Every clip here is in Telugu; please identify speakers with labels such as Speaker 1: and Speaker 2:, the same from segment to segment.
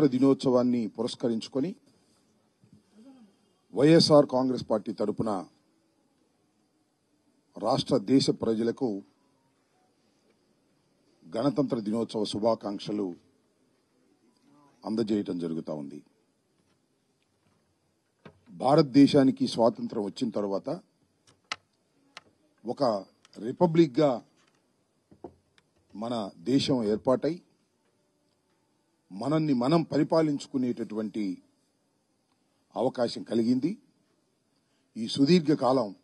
Speaker 1: దినోత్సవాన్ని పురస్కరించుకొని వైఎస్ఆర్ కాంగ్రెస్ పార్టీ తరపున రాష్ట్ర దేశ ప్రజలకు గణతంత్ర దినోత్సవ శుభాకాంక్షలు అందజేయడం జరుగుతూ ఉంది. భారతదేశానికి స్వాతంత్రం వచ్చిన తర్వాత ఒక రిపబ్లిక్గా మన దేశం ఏర్పాటై మనల్ని మనం పరిపాలించుకునేటటువంటి అవకాశం కలిగింది. ఈ సుదీర్ఘకాలం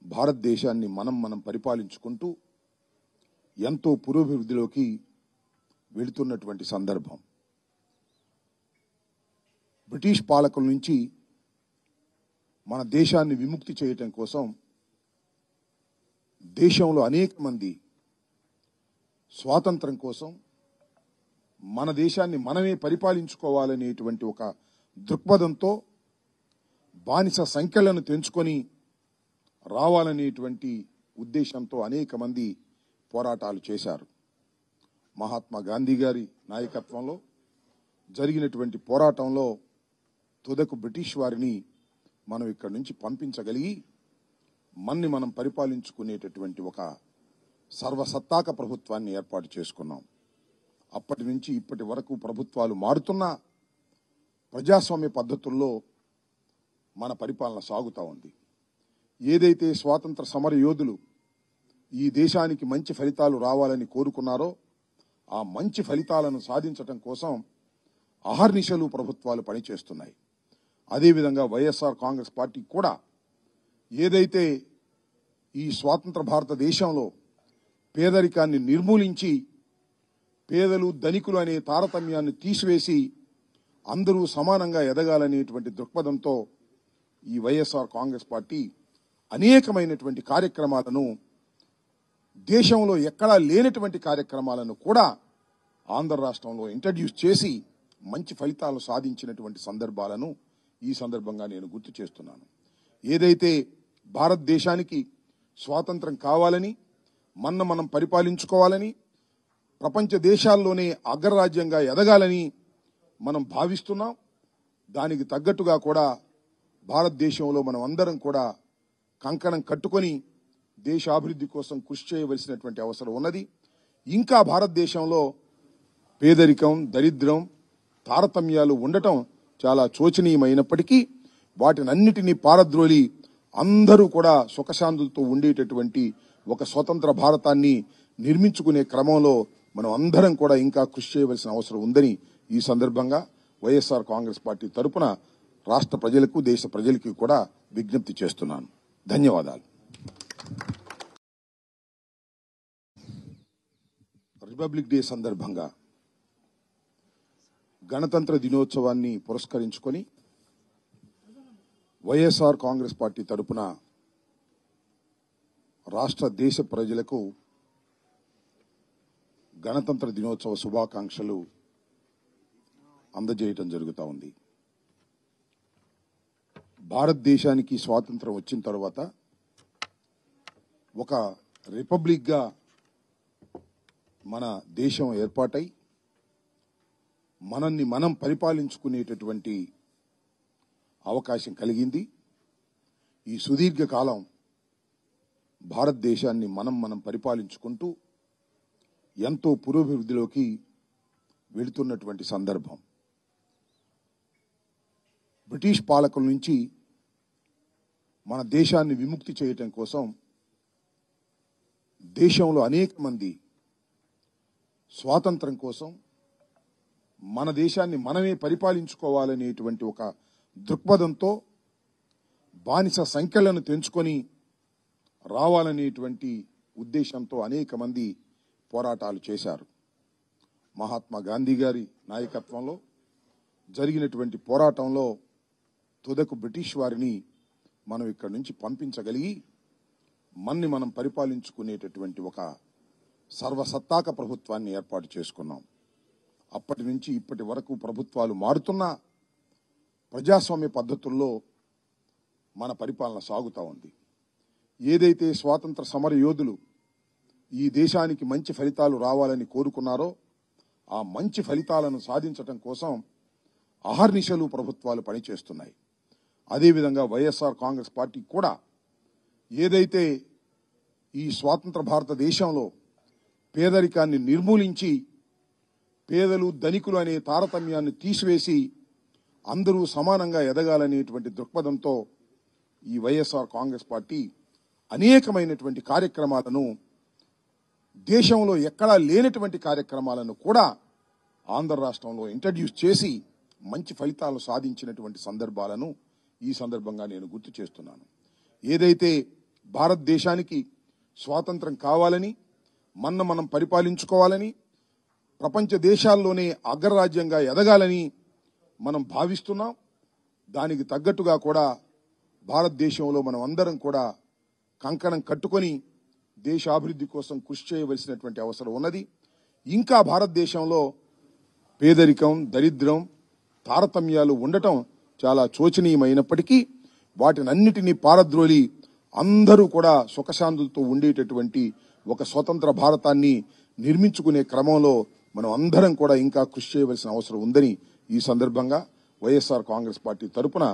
Speaker 1: భారతదేశాన్ని మనం పరిపాలించుకుంటూ ఎంతో పురోభివృద్ధిలోకి వెళుతున్నటువంటి సందర్భం. బ్రిటిష్ పాలకుల నుంచి మన దేశాన్ని విముక్తి చేయటం కోసం దేశంలో అనేక మంది స్వాతంత్రం కోసం మన దేశాన్ని మనమే పరిపాలించుకోవాలనేటువంటి ఒక దృక్పథంతో బానిస సంఖ్యలను తెంచుకొని రావాలనేటువంటి ఉద్దేశంతో అనేక మంది పోరాటాలు చేశారు. మహాత్మా గాంధీ గారి నాయకత్వంలో జరిగినటువంటి పోరాటంలో తుదకు బ్రిటిష్ వారిని మనం ఇక్కడి నుంచి పంపించగలిగి మనని మనం పరిపాలించుకునేటటువంటి ఒక సర్వసత్తాక ప్రభుత్వాన్ని ఏర్పాటు చేసుకున్నాం. అప్పటి నుంచి ఇప్పటి వరకు ప్రభుత్వాలు మారుతున్నా ప్రజాస్వామ్య పద్ధతుల్లో మన పరిపాలన సాగుతూ ఉంది. ఏదైతే స్వాతంత్ర సమర యోధులు ఈ దేశానికి మంచి ఫలితాలు రావాలని కోరుకున్నారో ఆ మంచి ఫలితాలను సాధించటం కోసం అహర్నిశలు ప్రభుత్వాలు పనిచేస్తున్నాయి. అదేవిధంగా వైఎస్ఆర్ కాంగ్రెస్ పార్టీ కూడా ఏదైతే ఈ స్వాతంత్ర భారతదేశంలో పేదరికాన్ని నిర్మూలించి పేదలు ధనికులు అనే తారతమ్యాన్ని తీసివేసి అందరూ సమానంగా ఎదగాలనేటువంటి దృక్పథంతో ఈ వైఎస్ఆర్ కాంగ్రెస్ పార్టీ అనేకమైనటువంటి కార్యక్రమాలను దేశంలో ఎక్కడా లేనటువంటి కార్యక్రమాలను కూడా ఆంధ్ర రాష్ట్రంలో ఇంట్రడ్యూస్ చేసి మంచి ఫలితాలు సాధించినటువంటి సందర్భాలను ఈ సందర్భంగా నేను గుర్తు చేస్తున్నాను. ఏదైతే భారతదేశానికి స్వాతంత్రం కావాలని మనం పరిపాలించుకోవాలని ప్రపంచ దేశాల్లోనే అగ్రరాజ్యంగా ఎదగాలని మనం భావిస్తున్నాం. దానికి తగ్గట్టుగా కూడా భారతదేశంలో మనం అందరం కూడా కంకణం కట్టుకొని దేశాభివృద్ధి కోసం కృషి చేయవలసినటువంటి అవసరం ఉన్నది. ఇంకా భారతదేశంలో పేదరికం, దరిద్రం, తారతమ్యాలు ఉండటం చాలా శోచనీయమైనప్పటికీ వాటినన్నిటినీ పారద్రోలి అందరూ కూడా సుఖశాంతులతో ఉండేటటువంటి ఒక స్వతంత్ర భారతాన్ని నిర్మించుకునే క్రమంలో మనం అందరం కూడా ఇంకా కృషి చేయవలసిన అవసరం ఉందని ఈ సందర్భంగా వైఎస్ఆర్ కాంగ్రెస్ పార్టీ తరపున రాష్ట్ర ప్రజలకు దేశ ప్రజలకి కూడా విజ్ఞప్తి చేస్తున్నాను. ధన్యవాదాలు. రిపబ్లిక్ డే సందర్భంగా గణతంత్ర దినోత్సవాన్ని పురస్కరించుకొని వైఎస్ఆర్ కాంగ్రెస్ పార్టీ తరపున రాష్ట్ర దేశ ప్రజలకు గణతంత్ర దినోత్సవ శుభాకాంక్షలు అందజేయటం జరుగుతూ ఉంది. భారతదేశానికి స్వాతంత్రం వచ్చిన తర్వాత ఒక రిపబ్లిక్గా మన దేశం ఏర్పాటై మనల్ని మనం పరిపాలించుకునేటటువంటి అవకాశం కలిగింది. ఈ సుదీర్ఘకాలం భారతదేశాన్ని మనం పరిపాలించుకుంటూ ఎంతో పురోభివృద్ధిలోకి వెళుతున్నటువంటి సందర్భం. బ్రిటిష్ పాలకుల నుంచి మన దేశాన్ని విముక్తి చేయటం కోసం దేశంలో అనేక మంది స్వాతంత్రం కోసం మన దేశాన్ని మనమే పరిపాలించుకోవాలనేటువంటి ఒక దృక్పథంతో బానిస సంఖ్యలను తెంచుకొని రావాలనేటువంటి ఉద్దేశంతో అనేక మంది పోరాటాలు చేశారు. మహాత్మా గాంధీ గారి నాయకత్వంలో జరిగినటువంటి పోరాటంలో తుదకు బ్రిటిష్ వారిని మనం ఇక్కడి నుంచి పంపించగలిగి మనని మనం పరిపాలించుకునేటటువంటి ఒక సర్వసత్తాక ప్రభుత్వాన్ని ఏర్పాటు చేసుకున్నాం. అప్పటి నుంచి ఇప్పటి వరకు ప్రభుత్వాలు మారుతున్నా ప్రజాస్వామ్య పద్ధతుల్లో మన పరిపాలన సాగుతూ ఉంది. ఏదైతే స్వాతంత్ర సమర యోధులు ఈ దేశానికి మంచి ఫలితాలు రావాలని కోరుకున్నారో ఆ మంచి ఫలితాలను సాధించటం కోసం అహర్నిశలు ప్రభుత్వాలు పనిచేస్తున్నాయి. అదేవిధంగా వైఎస్ఆర్ కాంగ్రెస్ పార్టీ కూడా ఏదైతే ఈ స్వాతంత్ర భారతదేశంలో పేదరికాన్ని నిర్మూలించి పేదలు ధనికులు అనే తారతమ్యాన్ని తీసివేసి అందరూ సమానంగా ఎదగాలనేటువంటి దృక్పథంతో ఈ వైఎస్ఆర్ కాంగ్రెస్ పార్టీ అనేకమైనటువంటి కార్యక్రమాలను, దేశంలో ఎక్కడా లేనటువంటి కార్యక్రమాలను కూడా ఆంధ్ర రాష్ట్రంలో ఇంట్రడ్యూస్ చేసి మంచి ఫలితాలు సాధించినటువంటి సందర్భాలను ఈ సందర్భంగా నేను గుర్తు చేస్తున్నాను. ఏదైతే భారతదేశానికి స్వాతంత్రం కావాలని, మనం పరిపాలించుకోవాలని, ప్రపంచ దేశాల్లోనే అగ్రరాజ్యంగా ఎదగాలని మనం భావిస్తున్నాం. దానికి తగ్గట్టుగా కూడా భారతదేశంలో మనం అందరం కూడా కంకణం కట్టుకొని దేశాభివృద్ధి కోసం కృషి చేయవలసినటువంటి అవసరం ఉన్నది. ఇంకా భారతదేశంలో పేదరికం, దరిద్రం, తారతమ్యాలు ఉండటం చాలా శోచనీయమైనప్పటికీ వాటినన్నిటినీ పారద్రోలి అందరూ కూడా సుఖశాంతులతో ఉండేటటువంటి ఒక స్వతంత్ర భారతాన్ని నిర్మించుకునే క్రమంలో మనం అందరం కూడా ఇంకా కృషి చేయవలసిన అవసరం ఉందని ఈ సందర్భంగా వైఎస్ఆర్ కాంగ్రెస్ పార్టీ తరపున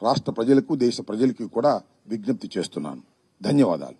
Speaker 1: రాష్ట్ర ప్రజలకు, దేశ ప్రజలకు కూడా విజ్ఞప్తి చేస్తున్నాను. ధన్యవాదాలు.